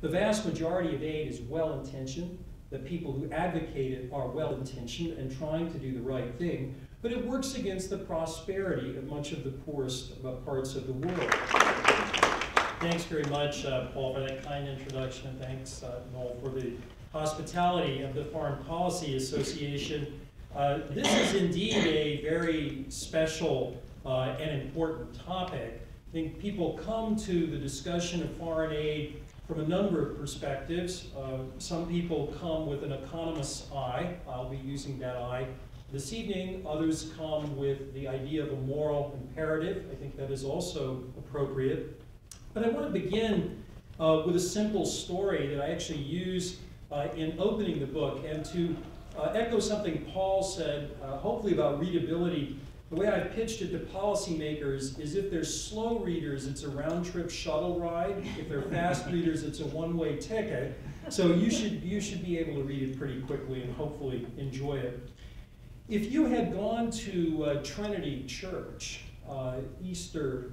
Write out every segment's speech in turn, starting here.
The vast majority of aid is well-intentioned. The people who advocate it are well-intentioned and trying to do the right thing, but it works against the prosperity of much of the poorest parts of the world. Thanks very much, Paul, for that kind introduction, and thanks, Noel, for the hospitality of the Foreign Policy Association. This is indeed a very special and important topic. I think people come to the discussion of foreign aid from a number of perspectives. Some people come with an economist's eye. I'll be using that eye this evening. Others come with the idea of a moral imperative. I think that is also appropriate. But I want to begin with a simple story that I actually use in opening the book, and to echo something Paul said, hopefully about readability. The way I've pitched it to policymakers is if they're slow readers, it's a round-trip shuttle ride. If they're fast readers, it's a one-way ticket. So you should be able to read it pretty quickly and hopefully enjoy it. If you had gone to Trinity Church Easter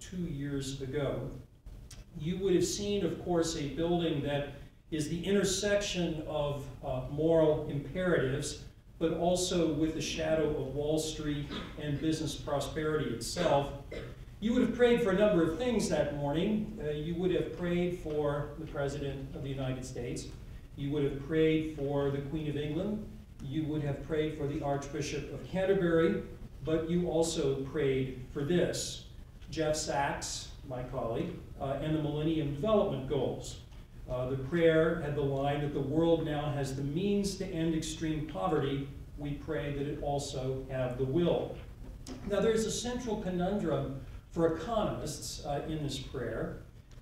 2 years ago, you would have seen, of course, a building that is the intersection of moral imperatives, but also with the shadow of Wall Street and business prosperity itself. You would have prayed for a number of things that morning. You would have prayed for the President of the United States. You would have prayed for the Queen of England. You would have prayed for the Archbishop of Canterbury, but you also prayed for this: Jeff Sachs, my colleague, and the Millennium Development Goals. The prayer had the line that the world now has the means to end extreme poverty. We pray that it also have the will. Now, there's a central conundrum for economists in this prayer.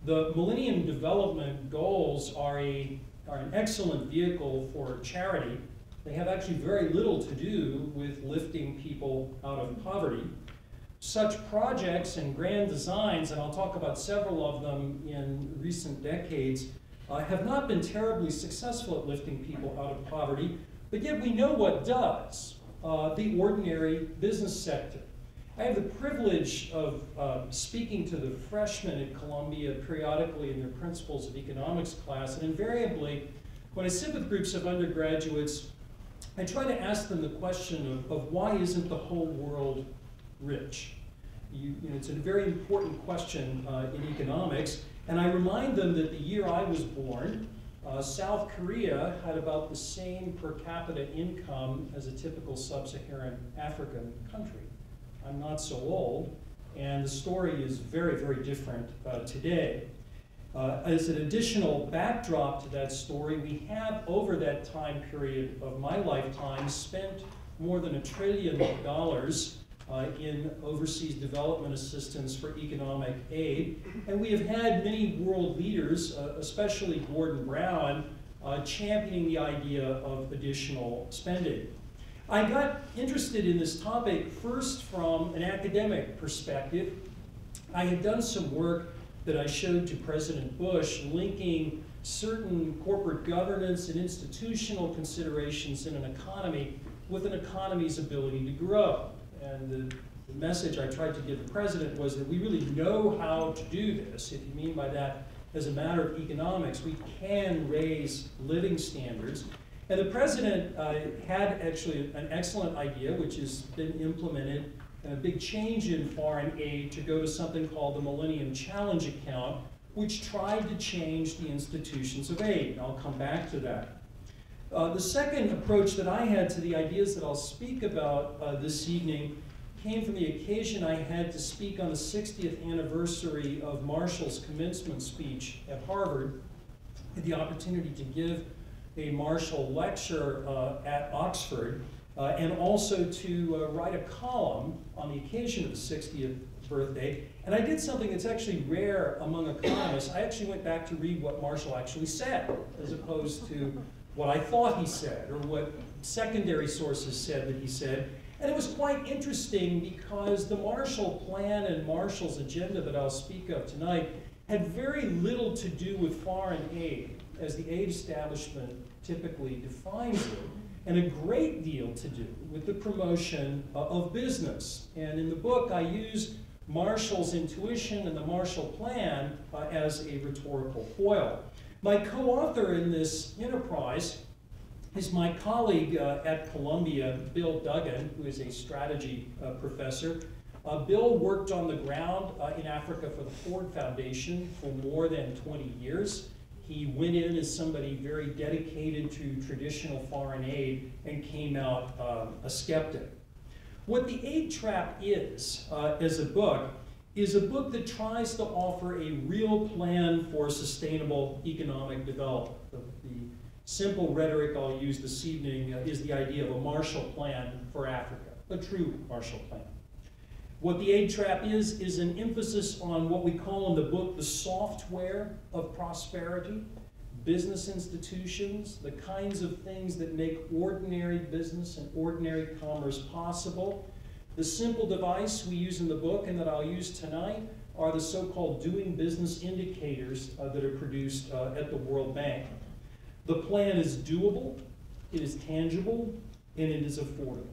The Millennium Development Goals are an excellent vehicle for charity. They have actually very little to do with lifting people out of poverty. Such projects and grand designs, and I'll talk about several of them in recent decades, have not been terribly successful at lifting people out of poverty, but yet we know what does: the ordinary business sector. I have the privilege of speaking to the freshmen at Columbia periodically in their Principles of Economics class, and invariably, when I sit with groups of undergraduates, I try to ask them the question of why isn't the whole world rich? It's a very important question in economics. And I remind them that the year I was born, South Korea had about the same per capita income as a typical sub-Saharan African country. I'm not so old, and the story is very, very different today. As an additional backdrop to that story, we have, over that time period of my lifetime, spent more than $1 trillion in overseas development assistance for economic aid. And we have had many world leaders, especially Gordon Brown, championing the idea of additional spending. I got interested in this topic first from an academic perspective. I had done some work that I showed to President Bush linking certain corporate governance and institutional considerations in an economy with an economy's ability to grow. And the message I tried to give the president was that we really know how to do this. If you mean by that, as a matter of economics, we can raise living standards. And the president had actually an excellent idea, which has been implemented, and a big change in foreign aid to go to something called the Millennium Challenge Account, which tried to change the institutions of aid. And I'll come back to that. The second approach that I had to the ideas that I'll speak about this evening came from the occasion I had to speak on the 60th anniversary of Marshall's commencement speech at Harvard. I had the opportunity to give a Marshall lecture at Oxford, and also to write a column on the occasion of the 60th birthday. And I did something that's actually rare among economists. I actually went back to read what Marshall actually said, as opposed to what I thought he said, or what secondary sources said that he said. And it was quite interesting because the Marshall Plan and Marshall's agenda that I'll speak of tonight had very little to do with foreign aid, as the aid establishment typically defines it, and a great deal to do with the promotion of business. And in the book, I use Marshall's intuition and the Marshall Plan as a rhetorical foil. My co-author in this enterprise is my colleague at Columbia, Bill Duggan, who is a strategy professor. Bill worked on the ground in Africa for the Ford Foundation for more than 20 years. He went in as somebody very dedicated to traditional foreign aid and came out a skeptic. What The Aid Trap is, as a book, is a book that tries to offer a real plan for sustainable economic development. The simple rhetoric I'll use this evening is the idea of a Marshall Plan for Africa, a true Marshall Plan. What The Aid Trap is an emphasis on what we call in the book the software of prosperity, business institutions, the kinds of things that make ordinary business and ordinary commerce possible. The simple device we use in the book and that I'll use tonight are the so-called doing business indicators that are produced at the World Bank. The plan is doable, it is tangible, and it is affordable.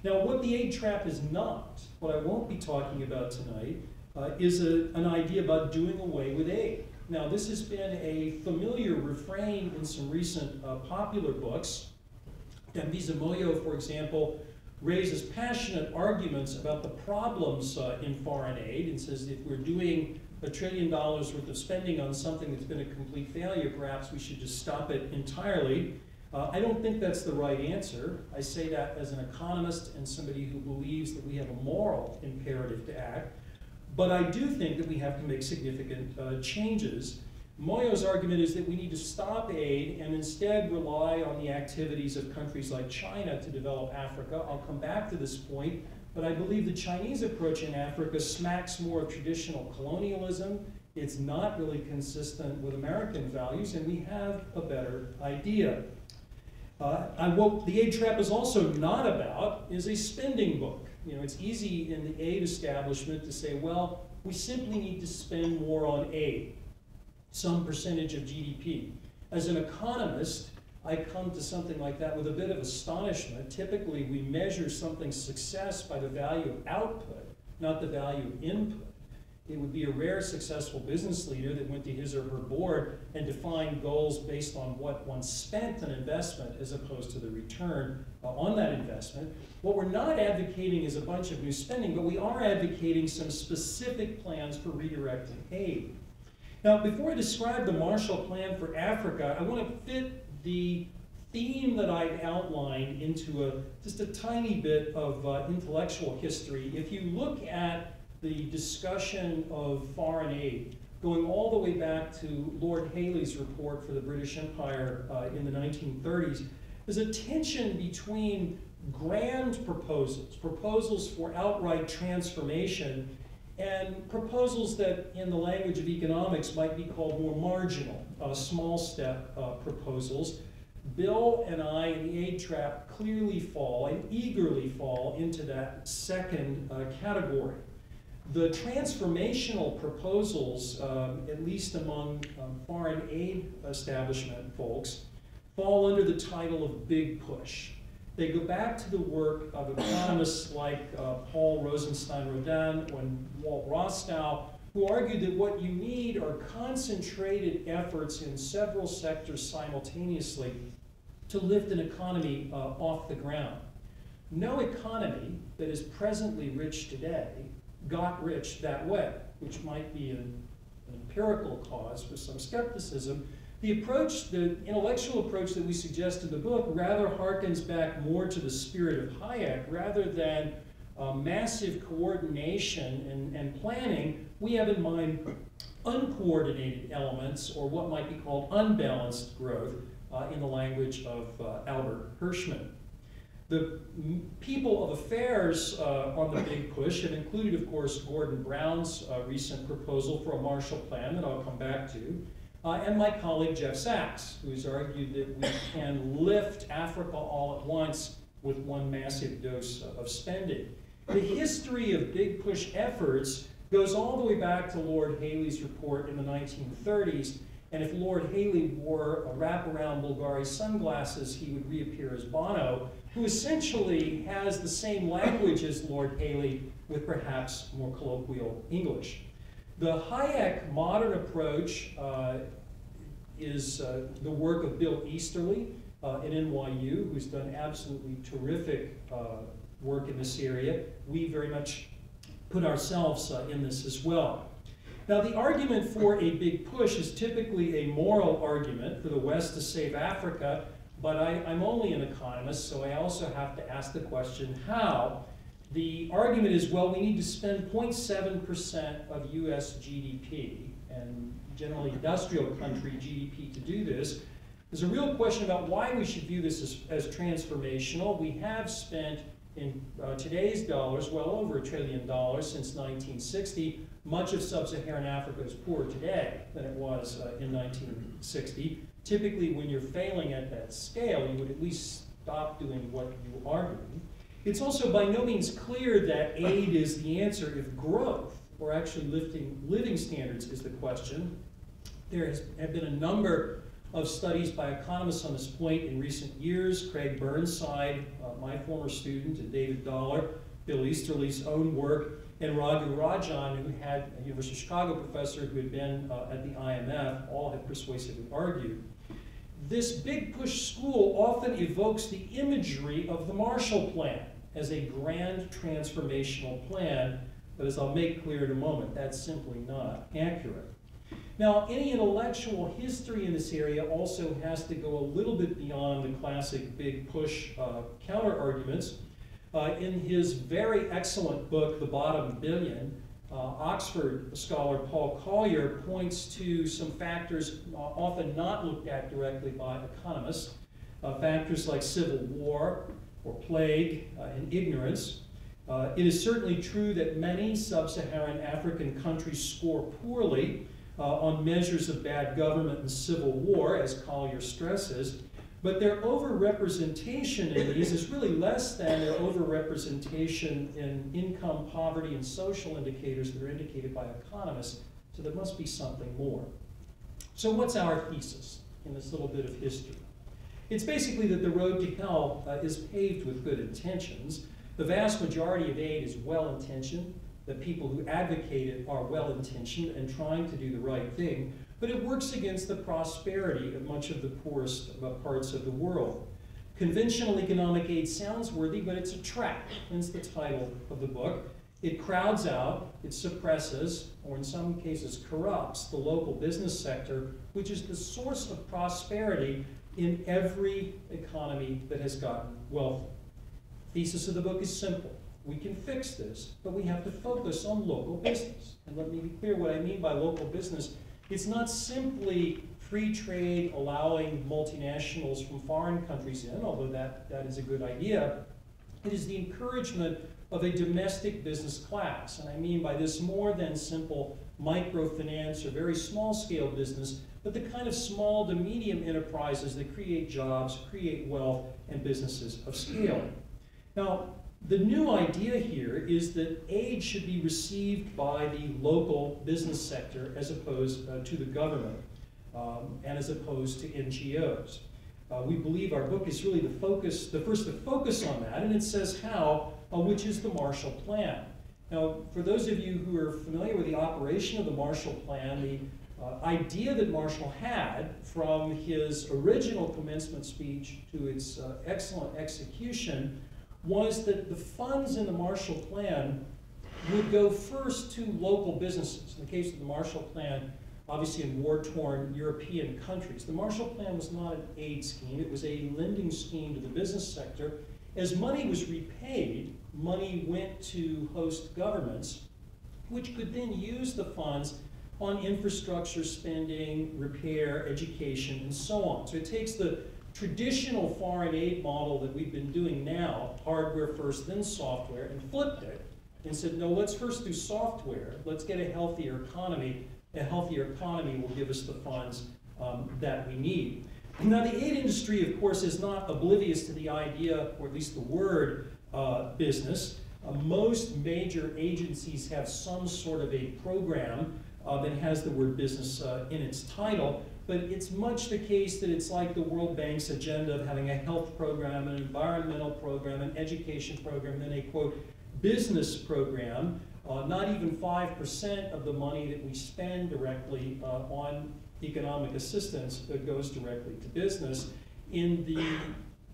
Now, what The Aid Trap is not, what I won't be talking about tonight, is an idea about doing away with aid. Now, this has been a familiar refrain in some recent popular books. Dambisa Moyo, for example, raises passionate arguments about the problems in foreign aid and says if we're doing $1 trillion worth of spending on something that's been a complete failure, perhaps we should just stop it entirely. I don't think that's the right answer. I say that as an economist and somebody who believes that we have a moral imperative to act. But I do think that we have to make significant changes. Moyo's argument is that we need to stop aid and instead rely on the activities of countries like China to develop Africa. I'll come back to this point, but I believe the Chinese approach in Africa smacks more of traditional colonialism. It's not really consistent with American values, and we have a better idea. What The Aid Trap is also not about is a spending book. You know, it's easy in the aid establishment to say, well, we simply need to spend more on aid, some percentage of GDP. As an economist, I come to something like that with a bit of astonishment. Typically, we measure something's success by the value of output, not the value of input. It would be a rare successful business leader that went to his or her board and defined goals based on what one spent an investment as opposed to the return on that investment. What we're not advocating is a bunch of new spending, but we are advocating some specific plans for redirecting aid. Now, before I describe the Marshall Plan for Africa, I want to fit the theme that I've outlined into just a tiny bit of intellectual history. If you look at the discussion of foreign aid, going all the way back to Lord Hailey's report for the British Empire in the 1930s, there's a tension between grand proposals, proposals for outright transformation, and proposals that, in the language of economics, might be called more marginal, small step proposals. Bill and I in The Aid Trap clearly fall and eagerly fall into that second category. The transformational proposals, at least among foreign aid establishment folks, fall under the title of big push. They go back to the work of economists like Paul Rosenstein-Rodin and Walt Rostow, who argued that what you need are concentrated efforts in several sectors simultaneously to lift an economy off the ground. No economy that is presently rich today got rich that way, which might be an empirical cause for some skepticism. The approach, the intellectual approach that we suggest in the book rather harkens back more to the spirit of Hayek. Rather than massive coordination and planning, we have in mind uncoordinated elements, or what might be called unbalanced growth, in the language of Albert Hirschman. The people of affairs on the big push have included, of course, Gordon Brown's recent proposal for a Marshall Plan that I'll come back to, and my colleague Jeff Sachs, who's argued that we can lift Africa all at once with one massive dose of spending. The history of big push efforts goes all the way back to Lord Hailey's report in the 1930s, and if Lord Hailey wore a wraparound Bulgari sunglasses, he would reappear as Bono, who essentially has the same language as Lord Hailey with perhaps more colloquial English. The Hayek modern approach is the work of Bill Easterly at NYU, who's done absolutely terrific work in this area. We very much put ourselves in this as well. Now, the argument for a big push is typically a moral argument for the West to save Africa, but I'm only an economist, so I also have to ask the question, how? The argument is, well, we need to spend 0.7% of US GDP, and generally industrial country GDP, to do this. There's a real question about why we should view this as transformational. We have spent, in today's dollars, well over $1 trillion since 1960. Much of sub-Saharan Africa is poorer today than it was in 1960. Typically, when you're failing at that scale, you would at least stop doing what you are doing. It's also by no means clear that aid is the answer if growth, or actually lifting living standards, is the question. There have been a number of studies by economists on this point in recent years. Craig Burnside, my former student, and David Dollar, Bill Easterly's own work, and Raghu Rajan, who had a University of Chicago professor who had been at the IMF, all have persuasively argued. This big push school often evokes the imagery of the Marshall Plan as a grand transformational plan, but as I'll make clear in a moment, that's simply not accurate. Now, any intellectual history in this area also has to go a little bit beyond the classic big push counter-arguments. In his very excellent book, The Bottom Billion, Oxford scholar Paul Collier points to some factors often not looked at directly by economists, factors like civil war or plague and ignorance. It is certainly true that many sub-Saharan African countries score poorly on measures of bad government and civil war, as Collier stresses, but their overrepresentation in these is really less than their overrepresentation in income, poverty, and social indicators that are indicated by economists, so there must be something more. So what's our thesis in this little bit of history? It's basically that the road to hell is paved with good intentions. The vast majority of aid is well-intentioned. The people who advocate it are well-intentioned and trying to do the right thing, but it works against the prosperity of much of the poorest parts of the world. Conventional economic aid sounds worthy, but it's a trap, hence the title of the book. It crowds out, it suppresses, or in some cases corrupts, the local business sector, which is the source of prosperity in every economy that has gotten wealthy. The thesis of the book is simple. We can fix this, but we have to focus on local business. And let me be clear what I mean by local business. It's not simply free trade allowing multinationals from foreign countries in, although that is a good idea. It is the encouragement of a domestic business class. And I mean by this more than simple microfinance or very small-scale business, but the kind of small to medium enterprises that create jobs, create wealth, and businesses of scale. Now, the new idea here is that aid should be received by the local business sector as opposed to the government and as opposed to NGOs. We believe our book is really the first to focus on that, and it says how, which is the Marshall Plan. Now, for those of you who are familiar with the operation of the Marshall Plan, the idea that Marshall had from his original commencement speech to its excellent execution was that the funds in the Marshall Plan would go first to local businesses. In the case of the Marshall Plan, obviously in war-torn European countries. The Marshall Plan was not an aid scheme, it was a lending scheme to the business sector. As money was repaid, money went to host governments, which could then use the funds on infrastructure spending, repair, education, and so on. So it takes the traditional foreign aid model that we've been doing now, hardware first, then software, and flipped it and said, no, let's first do software. Let's get a healthier economy. A healthier economy will give us the funds that we need. Now, the aid industry, of course, is not oblivious to the idea, or at least the word, business. Most major agencies have some sort of a program that has the word business in its title. But it's much the case that it's like the World Bank's agenda of having a health program, an environmental program, an education program, and then a, quote, business program. Not even 5% of the money that we spend directly on economic assistance that goes directly to business. In the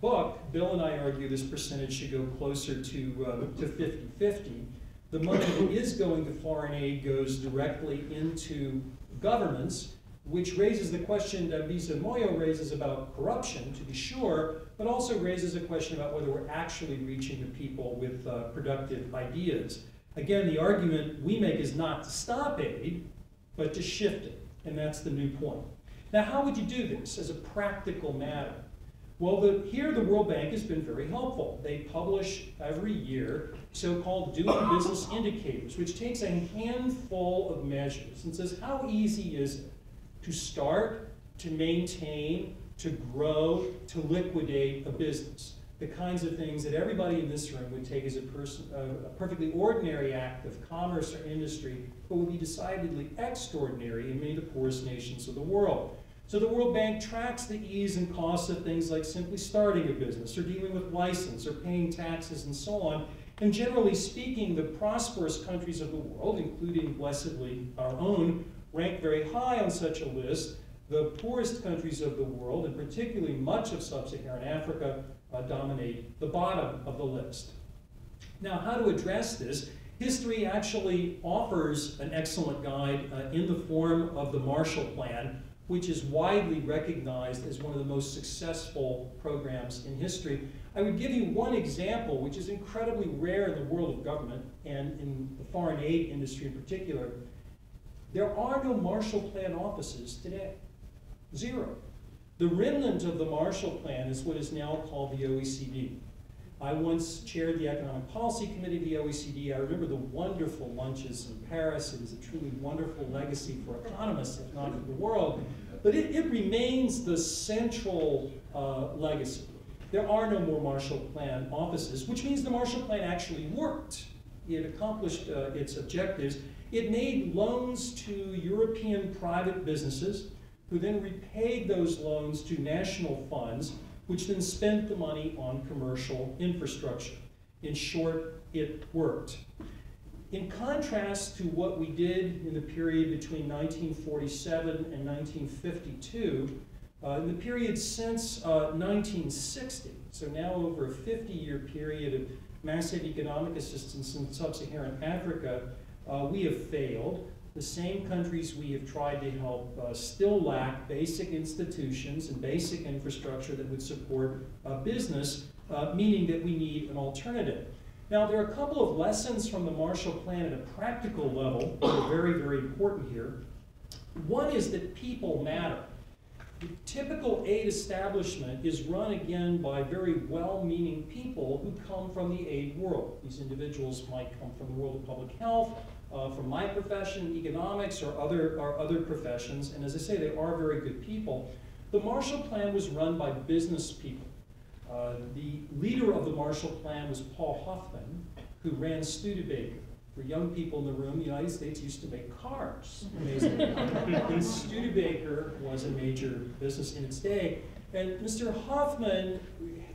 book, Bill and I argue this percentage should go closer to 50-50. The money that is going to foreign aid goes directly into governments, which raises the question that Lisa Moyo raises about corruption, to be sure, but also raises a question about whether we're actually reaching the people with productive ideas. Again, the argument we make is not to stop aid, but to shift it, and that's the new point. Now, how would you do this as a practical matter? Well, here the World Bank has been very helpful. They publish every year so-called doing business indicators, which takes a handful of measures and says, how easy is it to start, to maintain, to grow, to liquidate a business? The kinds of things that everybody in this room would take as a perfectly ordinary act of commerce or industry, but would be decidedly extraordinary in many of the poorest nations of the world. So the World Bank tracks the ease and costs of things like simply starting a business or dealing with license or paying taxes and so on. And generally speaking, the prosperous countries of the world, including blessedly our own, rank very high on such a list. The poorest countries of the world, and particularly much of sub-Saharan Africa, dominate the bottom of the list. Now, how to address this? History actually offers an excellent guide in the form of the Marshall Plan, which is widely recognized as one of the most successful programs in history. I would give you one example, which is incredibly rare in the world of government, and in the foreign aid industry in particular. There are no Marshall Plan offices today. Zero. The remnant of the Marshall Plan is what is now called the OECD. I once chaired the Economic Policy Committee of the OECD. I remember the wonderful lunches in Paris. It is a truly wonderful legacy for economists, if not for the world. But it remains the central legacy. There are no more Marshall Plan offices, which means the Marshall Plan actually worked. It accomplished its objectives. It made loans to European private businesses, who then repaid those loans to national funds, which then spent the money on commercial infrastructure. In short, it worked. In contrast to what we did in the period between 1947 and 1952, in the period since 1960, so now over a 50-year period of massive economic assistance in sub-Saharan Africa, we have failed. The same countries we have tried to help still lack basic institutions and basic infrastructure that would support business, meaning that we need an alternative. Now, there are a couple of lessons from the Marshall Plan at a practical level that are very, very important here. One is that people matter. The typical aid establishment is run, again, by very well-meaning people who come from the aid world. These individuals might come from the world of public health, from my profession, economics, or other professions, and as I say, they are very good people. The Marshall Plan was run by business people. The leader of the Marshall Plan was Paul Hoffman, who ran Studebaker. For young people in the room, the United States used to make cars, amazingly. And Studebaker was a major business in its day. And Mr. Hoffman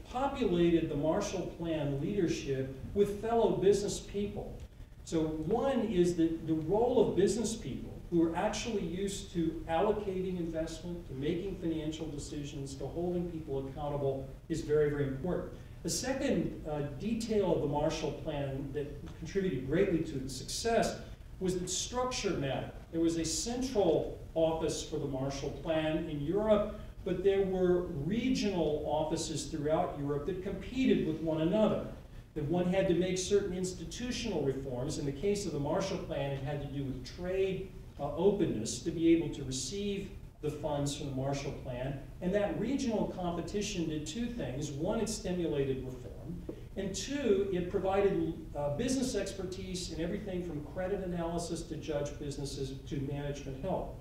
populated the Marshall Plan leadership with fellow business people. So one is that the role of business people who are actually used to allocating investment, to making financial decisions, to holding people accountable is very, very important. The second detail of the Marshall Plan that contributed greatly to its success was that structure mattered. There was a central office for the Marshall Plan in Europe, but there were regional offices throughout Europe that competed with one another. That one had to make certain institutional reforms. In the case of the Marshall Plan, it had to do with trade openness to be able to receive the funds from the Marshall Plan. And that regional competition did two things. One, it stimulated reform. And two, it provided business expertise in everything from credit analysis to judge businesses to management help.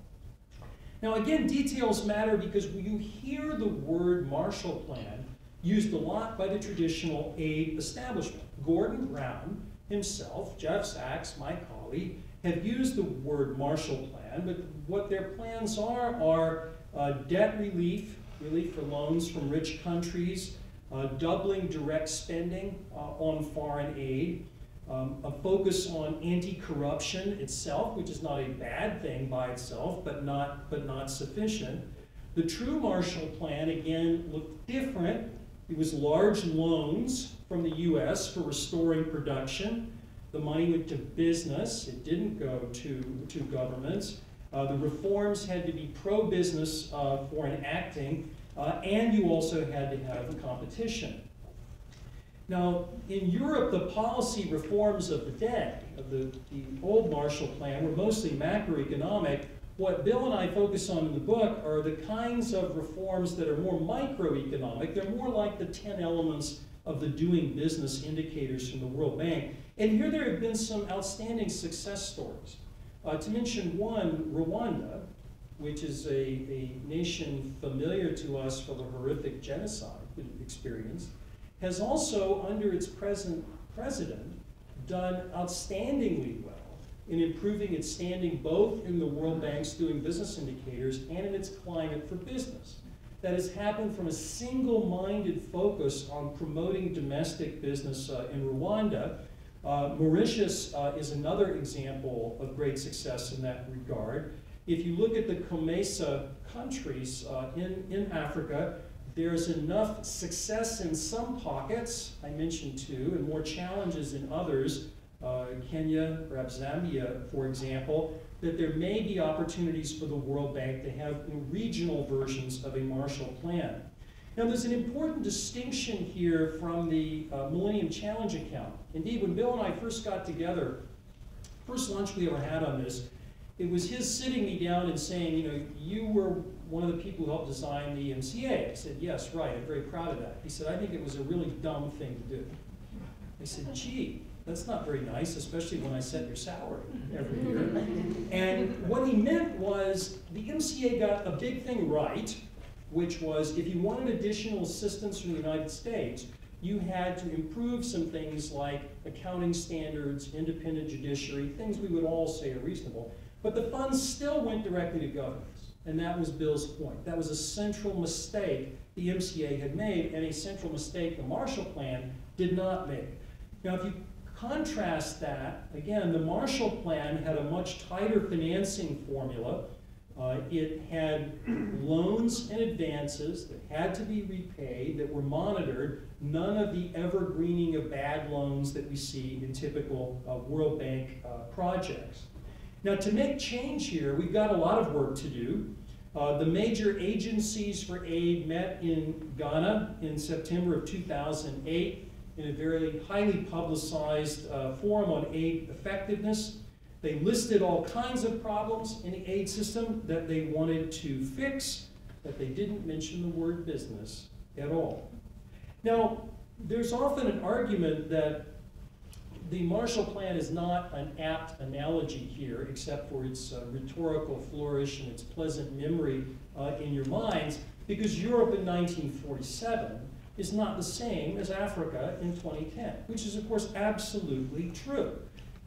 Now again, details matter because you hear the word Marshall Plan used a lot by the traditional aid establishment. Gordon Brown himself, Jeff Sachs, my colleague, have used the word Marshall Plan, but what their plans are debt relief, relief for loans from rich countries, doubling direct spending on foreign aid, a focus on anti-corruption itself, which is not a bad thing by itself, but not sufficient. The true Marshall Plan, again, looked different. It was large loans from the US for restoring production. The money went to business. It didn't go to governments. The reforms had to be pro-business for enacting, and you also had to have competition. Now, in Europe, the policy reforms of the day, of the old Marshall Plan, were mostly macroeconomic. What Bill and I focus on in the book are the kinds of reforms that are more microeconomic. They're more like the 10 elements of the doing business indicators from the World Bank. And here there have been some outstanding success stories. To mention one, Rwanda, which is a nation familiar to us for the horrific genocide it experienced, has also, under its present president, done outstandingly well in improving its standing both in the World Bank's doing business indicators and in its climate for business. That has happened from a single-minded focus on promoting domestic business in Rwanda. Mauritius is another example of great success in that regard. If you look at the COMESA countries in Africa, there's enough success in some pockets, I mentioned two, and more challenges in others, Kenya, perhaps Zambia, for example, that there may be opportunities for the World Bank to have regional versions of a Marshall Plan. Now, there's an important distinction here from the Millennium Challenge account. Indeed, when Bill and I first got together, first lunch we ever had on this, it was his sitting me down and saying, you know, you were one of the people who helped design the MCA. I said, yes, right, I'm very proud of that. He said, I think it was a really dumb thing to do. I said, gee, that's not very nice, especially when I set your salary every year. And what he meant was the MCA got a big thing right, which was if you wanted additional assistance from the United States, you had to improve some things like accounting standards, independent judiciary, things we would all say are reasonable. But the funds still went directly to governments. And that was Bill's point. That was a central mistake the MCA had made, and a central mistake the Marshall Plan did not make. Now, if you contrast that, again, the Marshall Plan had a much tighter financing formula. It had loans and advances that had to be repaid, that were monitored, none of the evergreening of bad loans that we see in typical World Bank projects. Now, to make change here, we've got a lot of work to do. The major agencies for aid met in Ghana in September of 2008 in a very highly publicized forum on aid effectiveness. They listed all kinds of problems in the aid system that they wanted to fix, but they didn't mention the word business at all. Now, there's often an argument that the Marshall Plan is not an apt analogy here, except for its rhetorical flourish and its pleasant memory in your minds, because Europe in 1947 is not the same as Africa in 2010, which is, of course, absolutely true.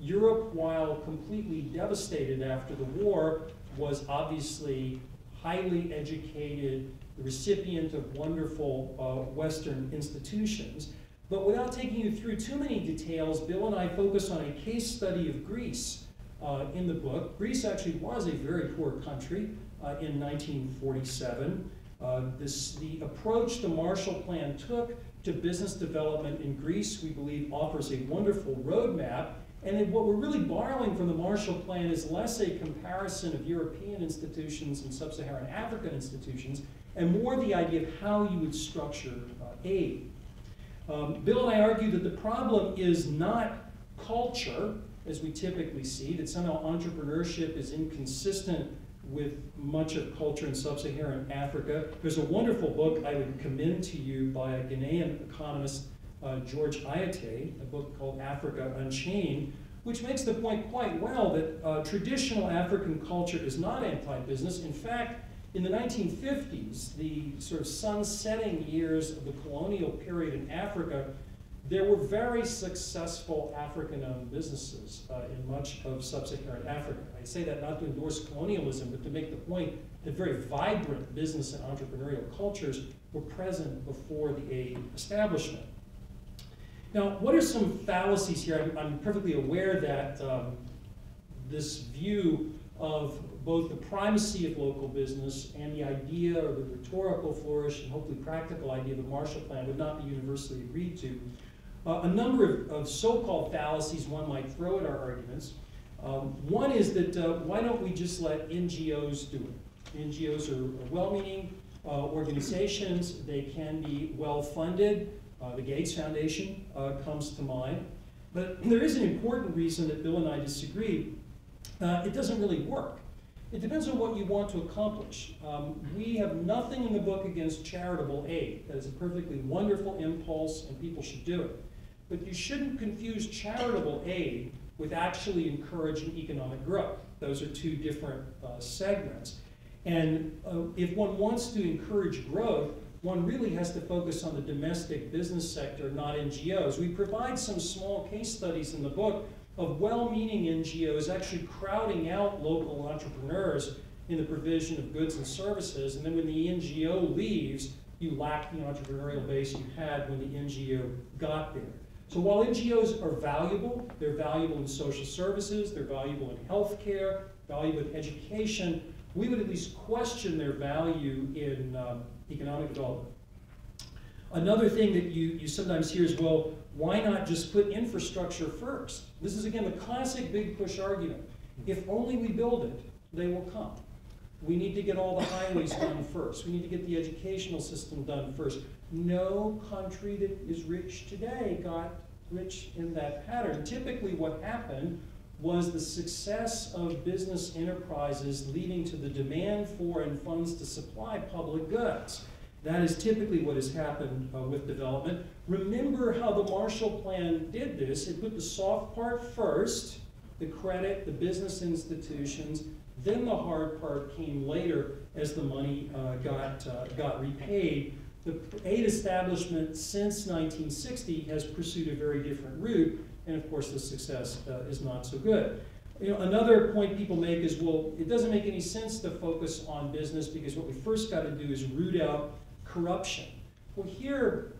Europe, while completely devastated after the war, was obviously highly educated, the recipient of wonderful Western institutions. But without taking you through too many details, Bill and I focus on a case study of Greece in the book. Greece actually was a very poor country in 1947. The approach the Marshall Plan took to business development in Greece, we believe, offers a wonderful roadmap. And what we're really borrowing from the Marshall Plan is less a comparison of European institutions and sub-Saharan African institutions, and more the idea of how you would structure aid. Bill and I argue that the problem is not culture, as we typically see, that somehow entrepreneurship is inconsistent with much of culture in sub-Saharan Africa. There's a wonderful book I would commend to you by a Ghanaian economist, George Ayate, a book called Africa Unchained, which makes the point quite well that traditional African culture is not anti-business. In fact, in the 1950s, the sort of sun-setting years of the colonial period in Africa, there were very successful African-owned businesses in much of sub-Saharan Africa. I say that not to endorse colonialism, but to make the point that very vibrant business and entrepreneurial cultures were present before the aid establishment. Now, what are some fallacies here? I'm perfectly aware that this view of both the primacy of local business and the idea, or the rhetorical flourish and hopefully practical idea of the Marshall Plan would not be universally agreed to. A number of so-called fallacies one might throw at our arguments. One is that why don't we just let NGOs do it? NGOs are well-meaning organizations. They can be well-funded. The Gates Foundation comes to mind. But there is an important reason that Bill and I disagree. It doesn't really work. It depends on what you want to accomplish. We have nothing in the book against charitable aid. That is a perfectly wonderful impulse, and people should do it. But you shouldn't confuse charitable aid with actually encouraging economic growth. Those are two different segments. And if one wants to encourage growth, one really has to focus on the domestic business sector, not NGOs. We provide some small case studies in the book of well-meaning NGOs actually crowding out local entrepreneurs in the provision of goods and services, and then when the NGO leaves, you lack the entrepreneurial base you had when the NGO got there. So while NGOs are valuable, they're valuable in social services, they're valuable in healthcare, valuable in education, we would at least question their value in economic development. Another thing that you sometimes hear is, well, why not just put infrastructure first? This is, again, the classic big push argument. If only we build it, they will come. We need to get all the highways done first. We need to get the educational system done first. No country that is rich today got rich in that pattern. Typically what happened was the success of business enterprises leading to the demand for and funds to supply public goods. That is typically what has happened with development. Remember how the Marshall Plan did this. It put the soft part first, the credit, the business institutions, then the hard part came later as the money got repaid. The aid establishment since 1960 has pursued a very different route, and of course the success is not so good. Another point people make is, well, it doesn't make any sense to focus on business because what we first got to do is root out corruption. Well, here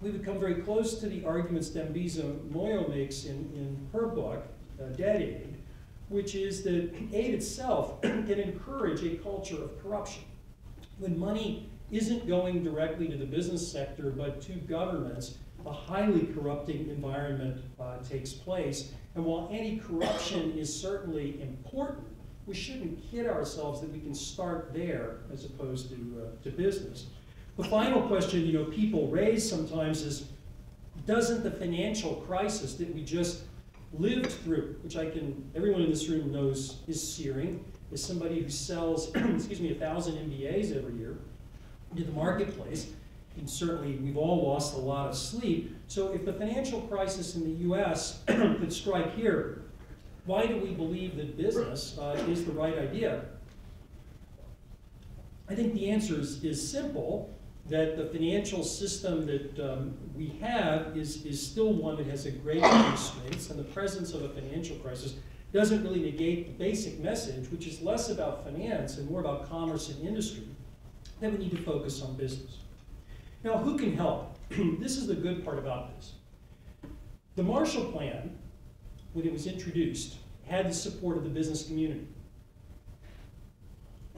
we would come very close to the arguments Dambisa Moyo makes in her book, Dead Aid, which is that aid itself can encourage a culture of corruption. When money isn't going directly to the business sector but to governments, a highly corrupting environment takes place. And while anti-corruption is certainly important, we shouldn't kid ourselves that we can start there as opposed to business. The final question people raise sometimes is, doesn't the financial crisis that we just lived through, which everyone in this room knows is searing, as somebody who sells, 1,000 MBAs every year into the marketplace, and certainly we've all lost a lot of sleep. So if the financial crisis in the US could strike here, why do we believe that business is the right idea? I think the answer is simple, that the financial system that we have is still one that has a great constraints, and the presence of a financial crisis doesn't really negate the basic message, which is less about finance and more about commerce and industry, that we need to focus on business. Now, who can help? This is the good part about this. The Marshall Plan, when it was introduced, had the support of the business community.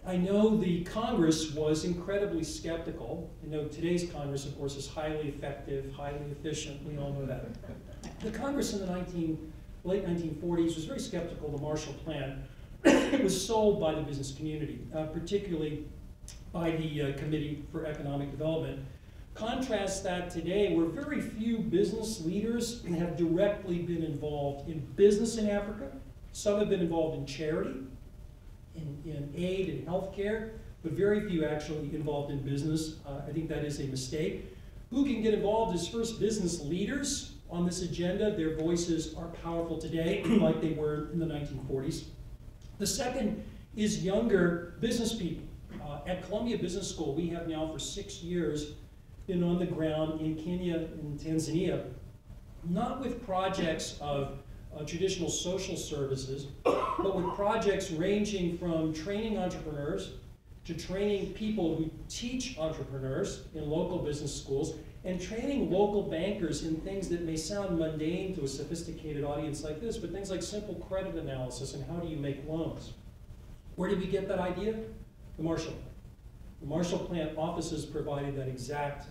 I know the Congress was incredibly skeptical. I know today's Congress, of course, is highly effective, highly efficient. We all know that. The Congress in the late 1940s was very skeptical of the Marshall Plan. It was sold by the business community, particularly by the Committee for Economic Development. Contrast that today, where very few business leaders have directly been involved in business in Africa. Some have been involved in charity, in aid and healthcare, but very few actually involved in business. I think that is a mistake. Who can get involved as first business leaders on this agenda? Their voices are powerful today, like they were in the 1940s. The second is younger business people. At Columbia Business School, we have now for 6 years been on the ground in Kenya and Tanzania, not with projects of traditional social services, but with projects ranging from training entrepreneurs, to training people who teach entrepreneurs in local business schools, and training local bankers in things that may sound mundane to a sophisticated audience like this, but things like simple credit analysis and how do you make loans. Where did we get that idea? The Marshall Plan. The Marshall Plan offices provided that exact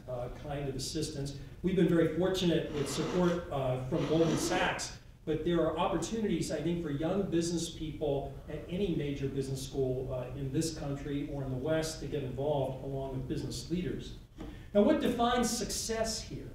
kind of assistance. We've been very fortunate with support from Goldman Sachs, but there are opportunities, I think, for young business people at any major business school in this country or in the West to get involved along with business leaders. Now, what defines success here?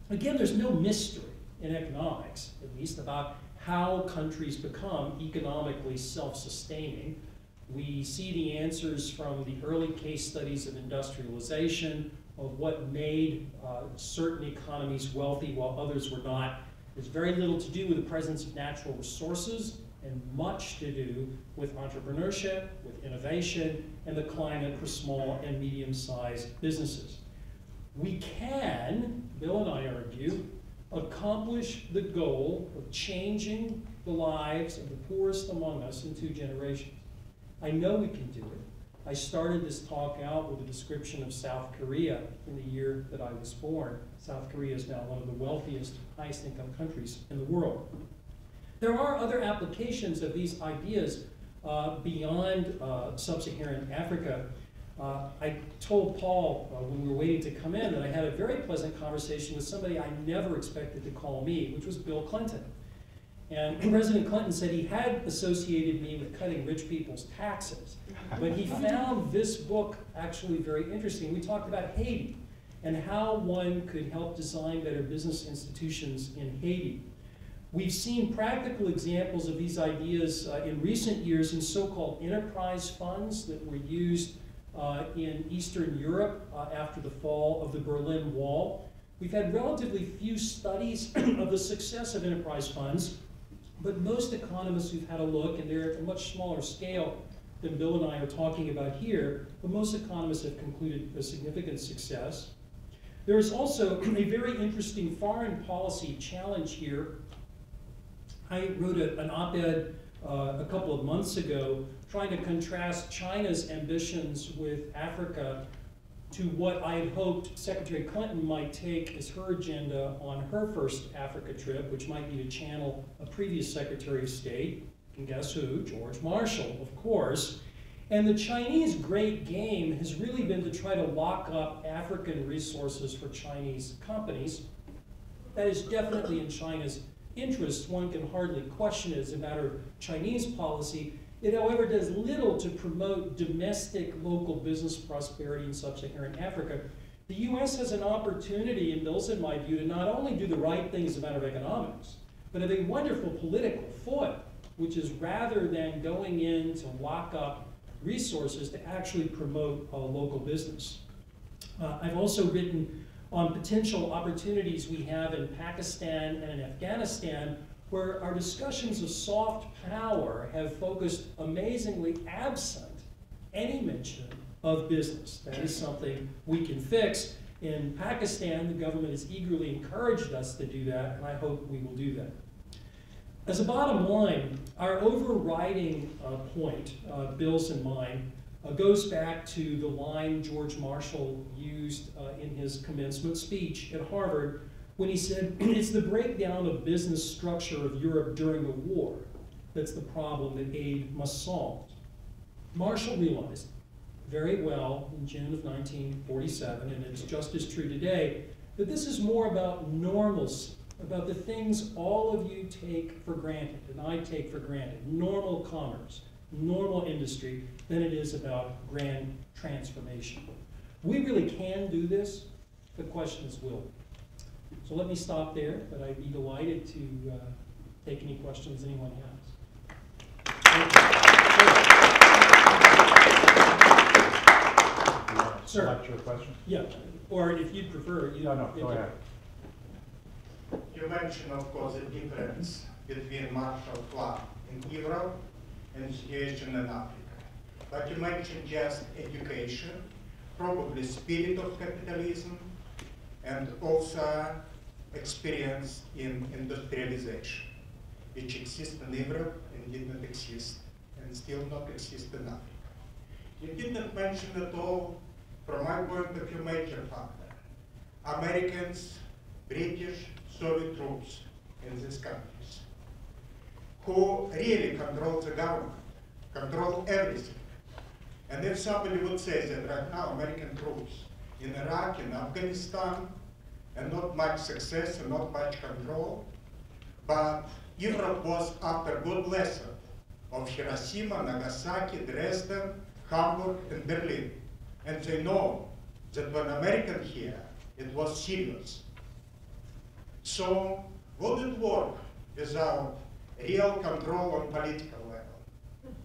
Again, there's no mystery in economics, at least, about how countries become economically self-sustaining. We see the answers from the early case studies of industrialization, of what made certain economies wealthy while others were not. There's very little to do with the presence of natural resources and much to do with entrepreneurship, with innovation, and the climate for small and medium-sized businesses. We can, Bill and I argue, accomplish the goal of changing the lives of the poorest among us in 2 generations. I know we can do it. I started this talk out with a description of South Korea in the year that I was born. South Korea is now one of the wealthiest, highest income countries in the world. There are other applications of these ideas beyond sub-Saharan Africa. I told Paul when we were waiting to come in that I had a very pleasant conversation with somebody I never expected to call me, which was Bill Clinton. And President Clinton said he had associated me with cutting rich people's taxes, but he found this book actually very interesting. We talked about Haiti and how one could help design better business institutions in Haiti. We've seen practical examples of these ideas in recent years in so-called enterprise funds that were used in Eastern Europe after the fall of the Berlin Wall. We've had relatively few studies of the success of enterprise funds, but most economists who've had a look, and they're at a much smaller scale than Bill and I are talking about here, but most economists have concluded a significant success. There is also a very interesting foreign policy challenge here. I wrote an op-ed a couple of months ago trying to contrast China's ambitions with Africa to what I had hoped Secretary Clinton might take as her agenda on her first Africa trip, which might be to channel a previous Secretary of State, and guess who? George Marshall, of course. And the Chinese great game has really been to try to lock up African resources for Chinese companies. That is definitely in China's interest. One can hardly question it as a matter of Chinese policy. It, however, does little to promote domestic local business prosperity in sub-Saharan Africa. The US has an opportunity, and Bill's in my view, to not only do the right thing as a matter of economics, but have a wonderful political foot, which is rather than going in to lock up resources, to actually promote local business. I've also written on potential opportunities we have in Pakistan and in Afghanistan, where our discussions of soft power have focused amazingly absent any mention of business. That is something we can fix. In Pakistan, the government has eagerly encouraged us to do that, and I hope we will do that. As a bottom line, our overriding point, Bill's and mine, goes back to the line George Marshall used in his commencement speech at Harvard when he said, it's the breakdown of business structure of Europe during the war that's the problem that aid must solve. Marshall realized very well in June of 1947, and it's just as true today, that this is more about normalcy, about the things all of you take for granted, and I take for granted, normal commerce, normal industry, than it is about grand transformation. We really can do this. The question is, will we? So let me stop there, but I'd be delighted to take any questions anyone has. Sir. Select your question? Yeah, or if you'd prefer. No, go ahead. You mentioned, of course, the difference between Marshall Plan in Europe and situation in Africa. But you mentioned just education, probably spirit of capitalism, and also experience in industrialization, which exists in Europe and did not exist, and still not exist in Africa. You didn't mention at all, from my point of view, major factor. Americans, British, Soviet troops in these countries, who really control the government, control everything. And if somebody would say that right now American troops in Iraq, in Afghanistan, and not much success and not much control, but Europe was after good lesson of Hiroshima, Nagasaki, Dresden, Hamburg, and Berlin. And they know that when American here, it was serious. So would it work without real control on political level?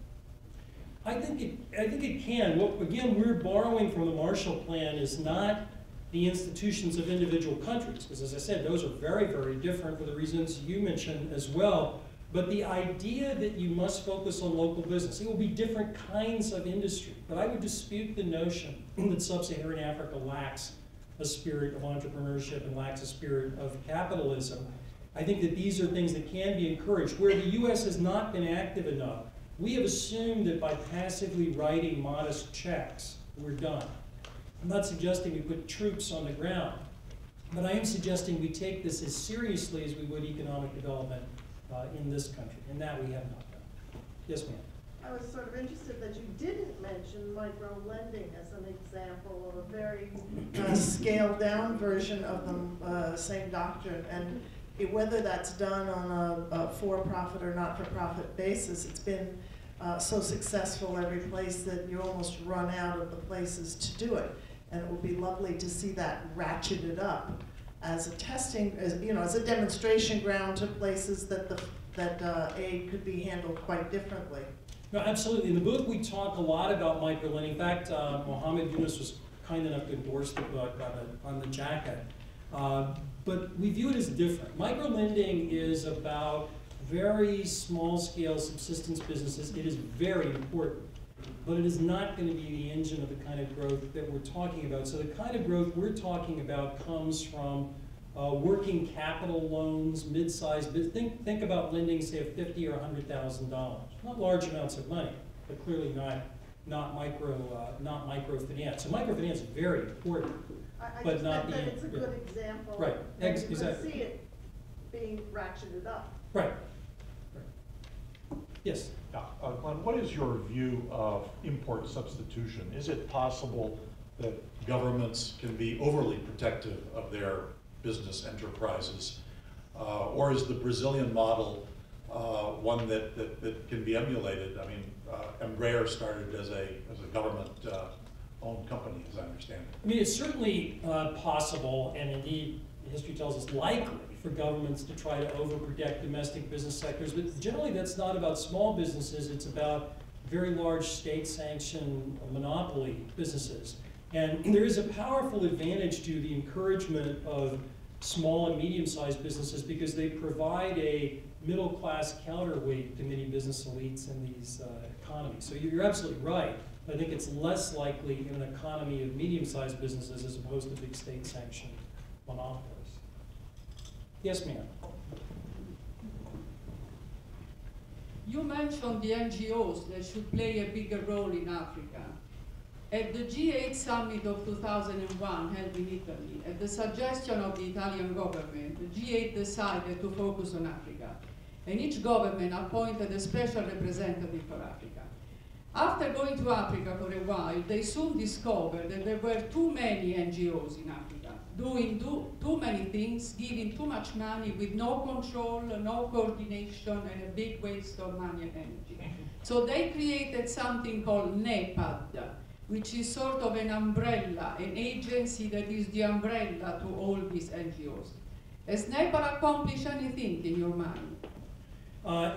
I think it can. What, again, we're borrowing from the Marshall Plan is not the institutions of individual countries, because as I said, those are very, very different for the reasons you mentioned as well. But the idea that you must focus on local business, it will be different kinds of industry. But I would dispute the notion that sub-Saharan Africa lacks a spirit of entrepreneurship and lacks a spirit of capitalism. I think that these are things that can be encouraged. Where the US has not been active enough, we have assumed that by passively writing modest checks, we're done. I'm not suggesting we put troops on the ground, but I am suggesting we take this as seriously as we would economic development in this country, and that we have not done. Yes, ma'am. I was sort of interested that you didn't mention microlending as an example of a very scaled down version of the same doctrine. And whether that's done on a for-profit or not-for-profit basis, it's been so successful every place that you almost run out of the places to do it. And it would be lovely to see that ratcheted up as a testing, as a demonstration ground to places that aid could be handled quite differently. No, absolutely. In the book, we talk a lot about microlending. In fact, Mohammed Yunus was kind enough to endorse the book on the jacket. But we view it as different. Microlending is about very small-scale subsistence businesses. It is very important, but it is not going to be the engine of the kind of growth that we're talking about. So the kind of growth we're talking about comes from working capital loans, mid-sized business. Think about lending, say, of $50,000 or $100,000. Not large amounts of money, but clearly not microfinance. So microfinance is very important, but not the. It's a good example. Right. Exactly. You can see it being ratcheted up. Right. Yes. Yeah. Glenn, what is your view of import substitution? Is it possible that governments can be overly protective of their business enterprises? Or is the Brazilian model one that can be emulated? I mean, Embraer started as a government-owned company, as I understand it. I mean, it's certainly possible, and indeed, history tells us likely for governments to try to overprotect domestic business sectors, but generally that's not about small businesses, it's about very large state-sanctioned monopoly businesses. And there is a powerful advantage to the encouragement of small and medium-sized businesses because they provide a middle-class counterweight to many business elites in these economies. So you're absolutely right. I think it's less likely in an economy of medium-sized businesses as opposed to big state-sanctioned monopolies. Yes, ma'am. You mentioned the NGOs that should play a bigger role in Africa. At the G8 summit of 2001 held in Italy, at the suggestion of the Italian government, the G8 decided to focus on Africa, and each government appointed a special representative for Africa. After going to Africa for a while, they soon discovered that there were too many NGOs in Africa, doing too many things, giving too much money with no control, no coordination, and a big waste of money and energy. So they created something called NEPAD, which is sort of an umbrella, an agency that is the umbrella to all these NGOs. Has NEPAD accomplished anything in your mind?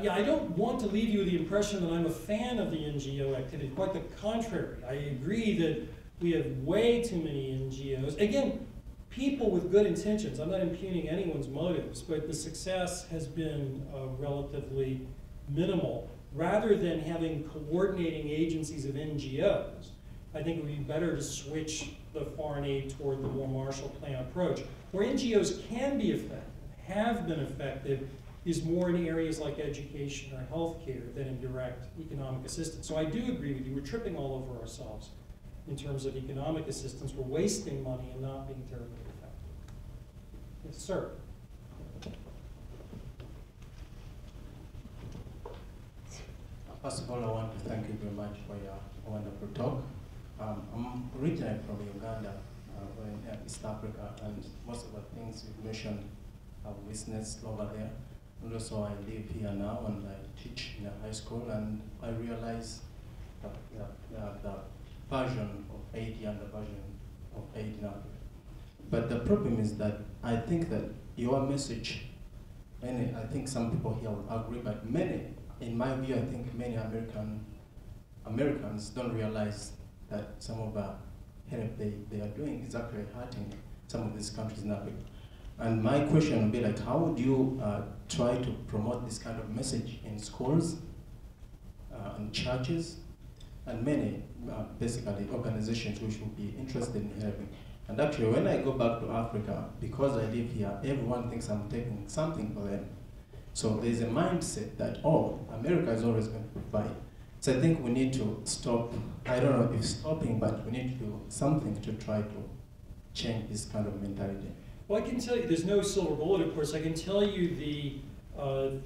Yeah, I don't want to leave you with the impression that I'm a fan of the NGO activity. Quite the contrary. I agree that we have way too many NGOs. Again, people with good intentions. I'm not impugning anyone's motives, but the success has been relatively minimal. Rather than having coordinating agencies of NGOs, I think it would be better to switch the foreign aid toward the more Marshall Plan approach, where NGOs can be effective, have been effective, is more in areas like education or healthcare than in direct economic assistance. So I do agree with you, we're tripping all over ourselves in terms of economic assistance. We're wasting money and not being terribly effective. Yes, sir. First of all, I want to thank you very much for your wonderful talk. I'm originally from Uganda, in East Africa, and most of the things you've mentioned I've witnessed over there. And also I live here now and I teach in a high school, and I realize the version of Haiti and the version of Haiti in Africa. But the problem is that I think that your message, I think some people here will agree, but many, in my view, I think many Americans don't realize that some of the help they are doing is actually hurting some of these countries in Africa. And my question would be like, how would you try to promote this kind of message in schools and churches and many, basically, organizations which would be interested in helping? And actually, when I go back to Africa, because I live here, everyone thinks I'm taking something for them. So there's a mindset that, oh, America is always going to provide. So I think we need to stop, I don't know if stopping, but we need to do something to try to change this kind of mentality. Well, I can tell you, there's no silver bullet, of course. I can tell you the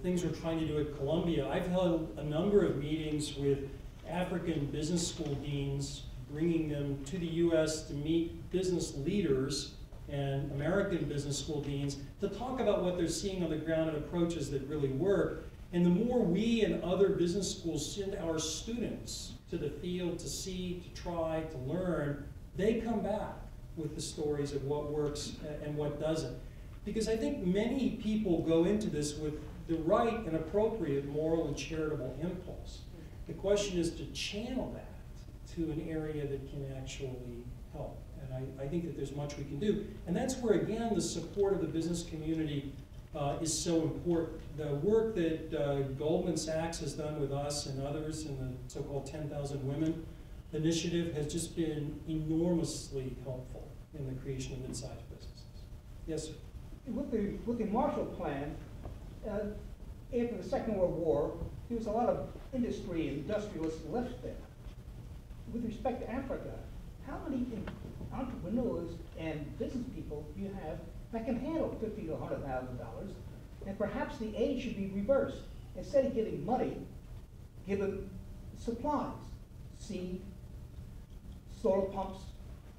things we're trying to do at Columbia. I've held a number of meetings with African business school deans, bringing them to the US to meet business leaders and American business school deans to talk about what they're seeing on the ground and approaches that really work. And the more we and other business schools send our students to the field to see, to try, to learn, they come back with the stories of what works and what doesn't. Because I think many people go into this with the right and appropriate moral and charitable impulse. The question is to channel that to an area that can actually help. And I think that there's much we can do. And that's where, again, the support of the business community is so important. The work that Goldman Sachs has done with us and others in the so-called 10,000 Women initiative has just been enormously helpful in the creation of mid-sized businesses. Yes, sir? With the Marshall Plan, after the Second World War, there was a lot of industry and industrialists left there. With respect to Africa, how many entrepreneurs and business people do you have that can handle $50,000 to $100,000? And perhaps the aid should be reversed. Instead of giving money, give them supplies, seed, solar pumps,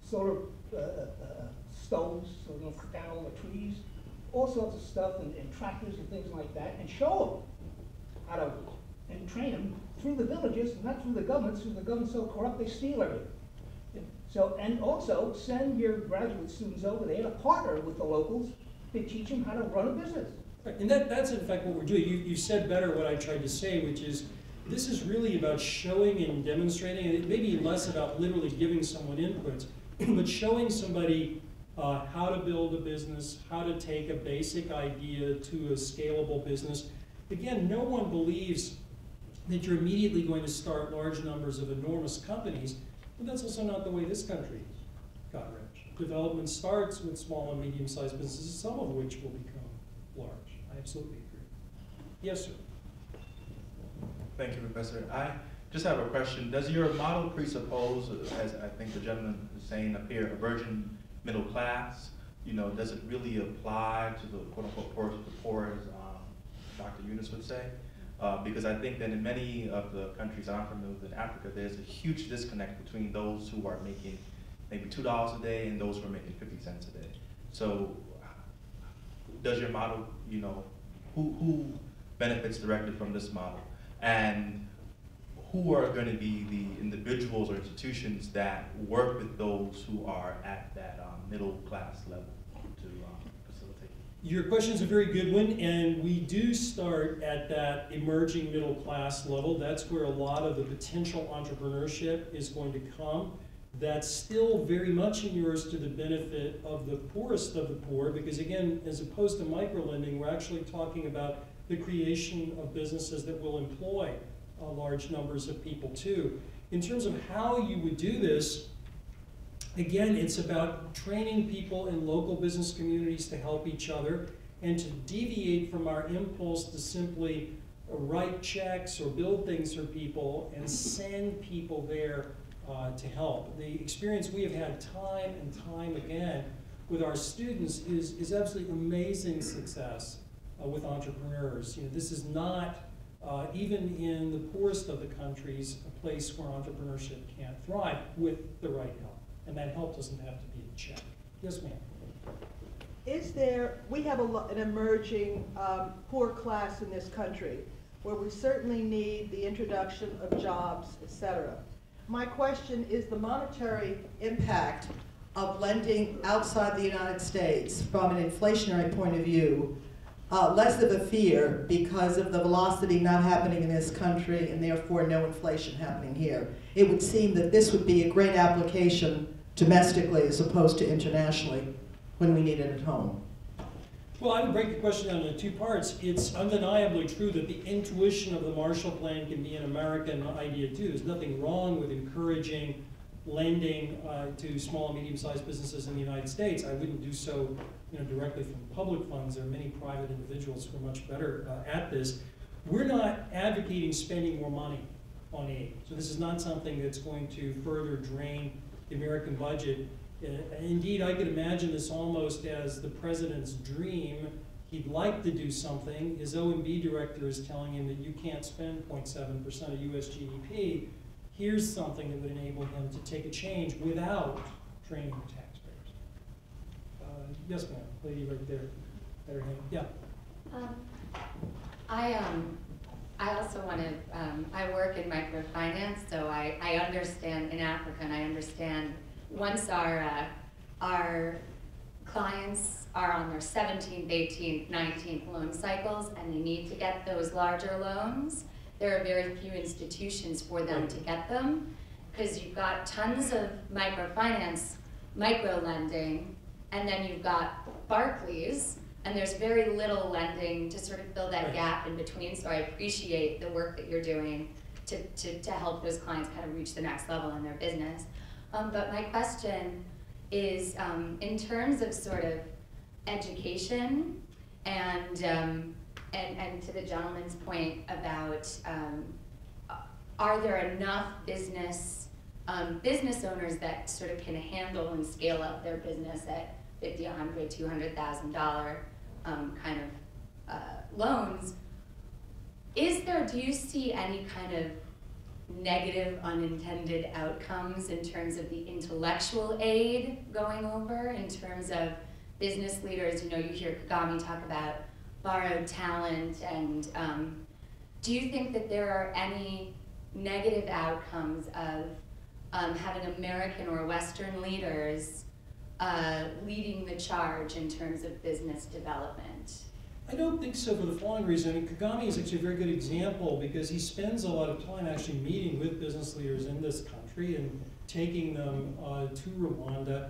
solar stoves, so they don't cut down all the trees, all sorts of stuff, and tractors and things like that, and show them how to, and train them through the villages, not through the governments, because the government's so corrupt they steal everything. So, and also send your graduate students over there to partner with the locals to teach them how to run a business. Right. And that's in fact what we're doing. You said better what I tried to say, which is this is really about showing and demonstrating, and it may be less about literally giving someone inputs, but showing somebody how to build a business, how to take a basic idea to a scalable business. Again, no one believes that you're immediately going to start large numbers of enormous companies, but that's also not the way this country got rich. Development starts with small and medium-sized businesses, some of which will become large. I absolutely agree. Yes, sir. Thank you, Professor. I just have a question. Does your model presuppose, as I think the gentleman was saying up here, a virgin middle class? You know, does it really apply to the quote-unquote poor, as Dr. Yunus would say? Because I think that in many of the countries I'm familiar with in Africa, there's a huge disconnect between those who are making maybe $2 a day and those who are making 50 cents a day. So does your model, you know, who benefits directly from this model? And who are going to be the individuals or institutions that work with those who are at that middle class level to facilitate? Your question is a very good one, and we do start at that emerging middle class level. That's where a lot of the potential entrepreneurship is going to come. That's still very much inures to the benefit of the poorest of the poor, because again, as opposed to microlending, we're actually talking about the creation of businesses that will employ large numbers of people too. In terms of how you would do this, again, it's about training people in local business communities to help each other. and to deviate from our impulse to simply write checks or build things for people and send people there to help. The experience we have had time and time again with our students is absolutely amazing success with entrepreneurs. You know, this is not, even in the poorest of the countries, a place where entrepreneurship can't thrive with the right help. And that help doesn't have to be a check. Yes, ma'am. We have an emerging poor class in this country where we certainly need the introduction of jobs, et cetera. My question is the monetary impact of lending outside the United States from an inflationary point of view less of a fear because of the velocity not happening in this country and therefore no inflation happening here. It would seem that this would be a great application domestically as opposed to internationally when we need it at home. Well, I would break the question down into two parts. It's undeniably true that the intuition of the Marshall Plan can be an American idea too. There's nothing wrong with encouraging lending to small and medium-sized businesses in the United States. I wouldn't do so, directly from public funds. There are many private individuals who are much better at this. We're not advocating spending more money on aid. So this is not something that's going to further drain the American budget. Indeed, I could imagine this almost as the president's dream. He'd like to do something. His OMB director is telling him that you can't spend 0.7% of US GDP. Here's something that would enable him to take a change without draining the taxpayers. Yes, ma'am. Lady right there. Better hand. Yeah. I also want to, I work in microfinance, so I understand in Africa, and I understand once our clients are on their 17th, 18th, 19th loan cycles and they need to get those larger loans, there are very few institutions for them to get them because you've got tons of microfinance, microlending, and then you've got Barclays, and there's very little lending to sort of fill that gap in between. So I appreciate the work that you're doing to help those clients kind of reach the next level in their business. But my question is, in terms of sort of education and to the gentleman's point about, are there enough business owners that sort of can handle and scale up their business at $50, $100, $200,000 kind of loans? Do you see any kind of negative unintended outcomes in terms of the intellectual aid going over, in terms of business leaders? You hear Kagami talk about borrowed talent, and do you think that there are any negative outcomes of having American or Western leaders leading the charge in terms of business development? I don't think so for the following reason. I mean, Kagami is actually a very good example because he spends a lot of time actually meeting with business leaders in this country and taking them to Rwanda.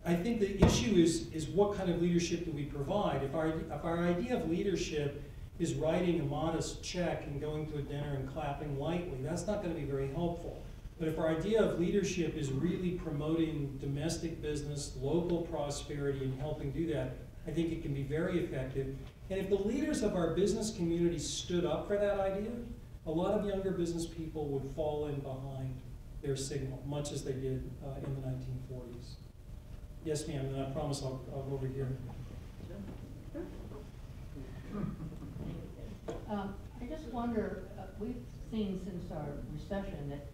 I think the issue is what kind of leadership do we provide? If our idea of leadership is writing a modest check and going to a dinner and clapping lightly, that's not going to be very helpful. But if our idea of leadership is really promoting domestic business, local prosperity, and helping do that, I think it can be very effective. And if the leaders of our business community stood up for that idea, a lot of younger business people would fall in behind their signal, much as they did in the 1940s. Yes, ma'am, and I promise I'll go over here. I just wonder, we've seen since our recession that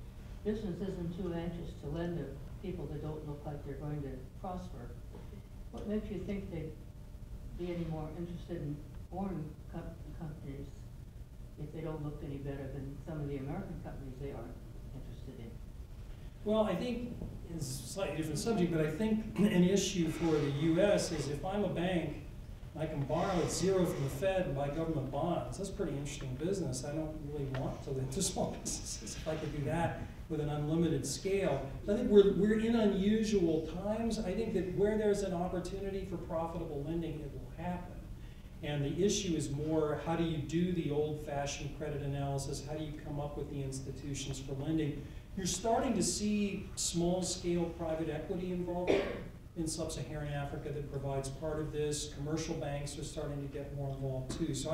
business isn't too anxious to lend to people that don't look like they're going to prosper. What makes you think they'd be any more interested in foreign companies if they don't look any better than some of the American companies they aren't interested in? Well, I think it's a slightly different subject, but I think an issue for the U.S. is if I'm a bank, I can borrow at zero from the Fed and buy government bonds. That's pretty interesting business. I don't really want to lend to small businesses if I could do that with an unlimited scale. I think we're in unusual times. I think that where there's an opportunity for profitable lending, it will happen. And the issue is more, how do you do the old-fashioned credit analysis? How do you come up with the institutions for lending? You're starting to see small-scale private equity involvement in sub-Saharan Africa that provides part of this. Commercial banks are starting to get more involved too. So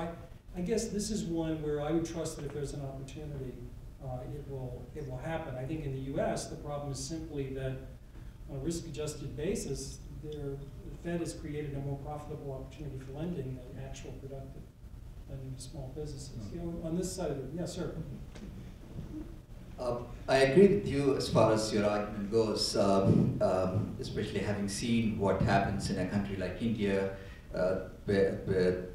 I guess this is one where I would trust that if there's an opportunity, it will happen. I think in the U.S. the problem is simply that on a risk-adjusted basis, the Fed has created a more profitable opportunity for lending than actual productive lending to small businesses. You know, on this side of it, yes, sir. I agree with you as far as your argument goes, especially having seen what happens in a country like India, where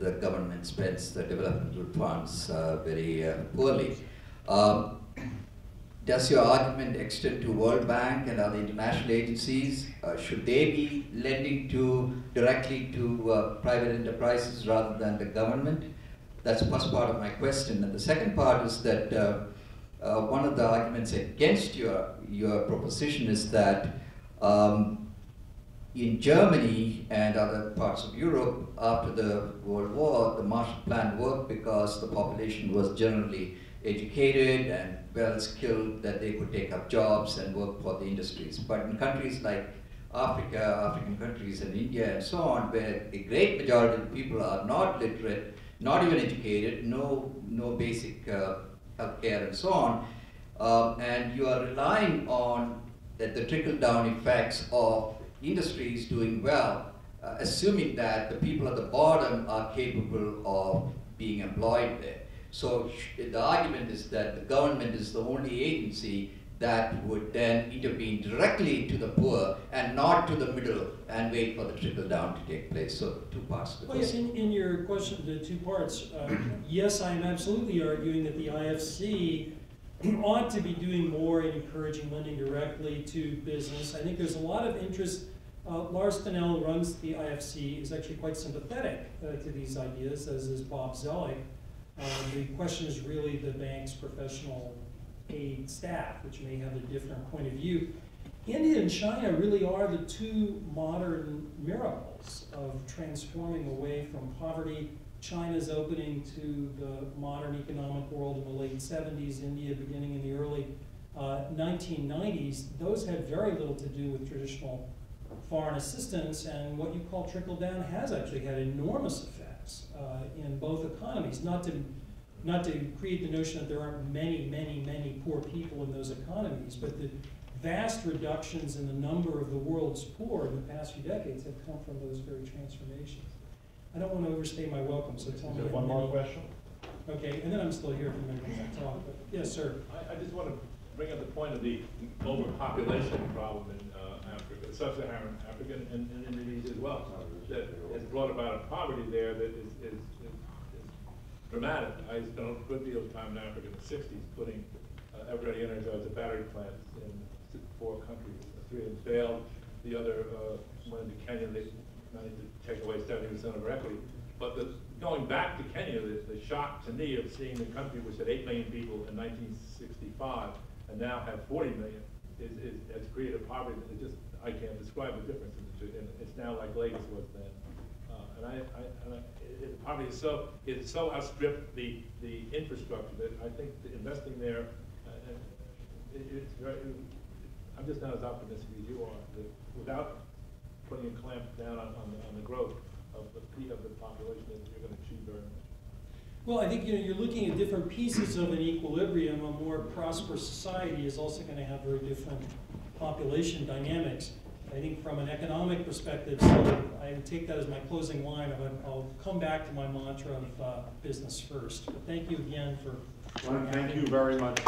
the government spends the developmental funds very poorly. Does your argument extend to World Bank and other international agencies? Should they be lending directly to private enterprises rather than the government? That's the first part of my question. And the second part is that one of the arguments against your proposition is that in Germany and other parts of Europe, after the World War, the Marshall Plan worked because the population was generally educated and well-skilled, that they could take up jobs and work for the industries. But in countries like Africa, African countries, and India, and so on, where a great majority of people are not literate, not even educated, no basic healthcare, and so on, and you are relying on the trickle-down effects of industries doing well, assuming that the people at the bottom are capable of being employed there. So the argument is that the government is the only agency that would then intervene directly to the poor and not to the middle and wait for the trickle down to take place. So two parts to the question. In your question, the two parts, yes, I am absolutely arguing that the IFC ought to be doing more in encouraging lending directly to business. I think there's a lot of interest. Lars Stenell, who runs the IFC, is actually quite sympathetic to these ideas, as is Bob Zellick. The question is really the bank's professional aid staff, which may have a different point of view. India and China really are the two modern miracles of transforming away from poverty. China's opening to the modern economic world in the late 70s, India beginning in the early 1990s. Those had very little to do with traditional foreign assistance, and what you call trickle-down has actually had enormous effects in both economies. Not to create the notion that there aren't many poor people in those economies, but the vast reductions in the number of the world's poor in the past few decades have come from those very transformations. I don't want to overstay my welcome, so tell me. One more question? Okay, and then I'm still here for a minute as I talk, but yes, sir. I just want to bring up the point of the overpopulation problem in Africa, sub-Saharan Africa, and Indonesia as well, that has brought about a poverty there that is dramatic. I spent a good deal of time in Africa in the 60s putting everybody energized the battery plants in 4 countries. 3 of them failed. The other went into Kenya. They managed to take away 70% of our equity. But going back to Kenya, the shock to me of seeing the country which had 8 million people in 1965 and now have 40 million has created poverty that just, I can't describe the difference in the two. And it's now like Lagos was then. Poverty is so outstripped the infrastructure that I think investing there, it's very. I'm just not as optimistic as you are. That without putting a clamp down on the growth of the population, that you're going to achieve very much. Well, I think you're looking at different pieces of an equilibrium. A more prosperous society is also going to have very different population dynamics. I think from an economic perspective, so I would take that as my closing line. I'll come back to my mantra of business first. But thank you again for. Well, thank you very much.